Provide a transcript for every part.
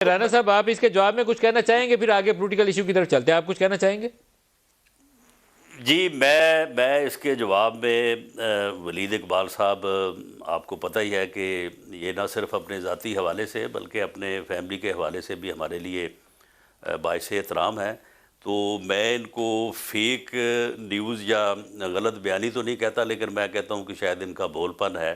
رانا صاحب آپ اس کے جواب میں کچھ کہنا چاہیں گے؟ پھر آگے پولیٹیکل ایشو کی طرف چلتے ہیں. آپ کچھ کہنا چاہیں گے؟ جی میں اس کے جواب میں ولید اقبال صاحب آپ کو پتہ ہی ہے کہ یہ نہ صرف اپنے ذاتی حوالے سے بلکہ اپنے فیملی کے حوالے سے بھی ہمارے لیے باعث احترام ہے. تو میں ان کو فیک نیوز یا غلط بیانی تو نہیں کہتا، لیکن میں کہتا ہوں کہ شاید ان کا بھول پن ہے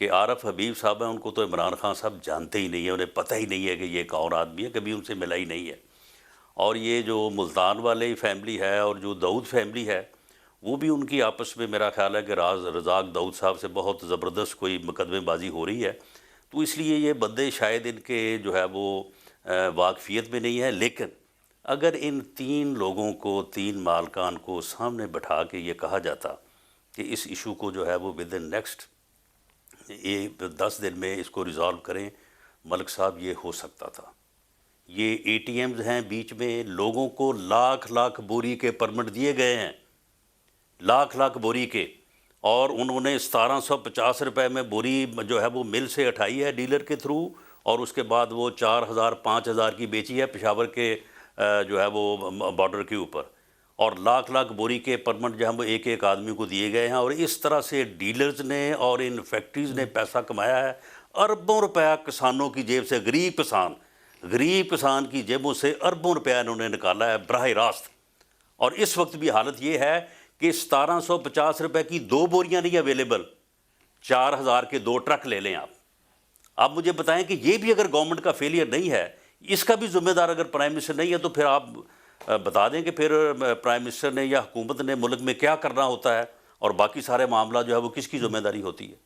کہ عارف حبیب صاحب ہیں، ان کو تو عمران خان صاحب جانتے ہی نہیں ہیں، انہیں پتہ ہی نہیں ہے کہ یہ کون آدمی ہے، کبھی ان سے ملا ہی نہیں ہے. اور یہ جو ملتان والے فیملی ہے اور جو داؤد فیملی ہے وہ بھی ان کی آپس میں میرا خیال ہے کہ رزاق داؤد صاحب سے بہت زبردست کوئی مقدمے بازی ہو رہی ہے. تو اس لیے یہ بندے شاید ان کے جو ہے وہ واقفیت میں نہیں ہے. لیکن اگر ان تین لوگوں کو، تین مالکان کو سامنے بٹھا کے یہ کہا جاتا کہ اس ایشو کو جو ہے وہ ود ان نیکسٹ 10 دن میں اس کو ریزالو کریں، ملک صاحب یہ ہو سکتا تھا. یہ اے ٹی ایمز ہیں بیچ میں، لوگوں کو لاکھ لاکھ بوری کے پرمٹ دیے گئے ہیں، لاکھ لاکھ بوری کے، اور انہوں نے 1750 روپے میں بوری جو ہے وہ مل سے اٹھائی ہے ڈیلر کے تھرو، اور اس کے بعد وہ 4000 5000 کی بیچی ہے پشاور کے جو ہے وہ بارڈر کے اوپر. اور لاکھ لاکھ بوری کے پرمٹ جو ہے وہ ایک ایک آدمی کو دیے گئے ہیں. اور اس طرح سے ڈیلرز نے اور ان فیکٹریز نے پیسہ کمایا ہے، اربوں روپیہ کسانوں کی جیب سے، غریب کسان کی جیبوں سے اربوں روپیہ انہوں نے نکالا ہے براہ راست. اور اس وقت بھی حالت یہ ہے کہ 1750 روپے کی 2 بوریاں نہیں اویلیبل، 4000 کے 2 ٹرک لے لیں آپ. آپ مجھے بتائیں کہ یہ بھی اگر گورنمنٹ کا فیلئر نہیں ہے، اس کا بھی ذمہ دار اگر پرائم منسٹر نہیں ہے، تو پھر آپ بتا دیں کہ پھر پرائم منسٹر نے یا حکومت نے ملک میں کیا کرنا ہوتا ہے، اور باقی سارے معاملہ جو ہے وہ کس کی ذمہ داری ہوتی ہے.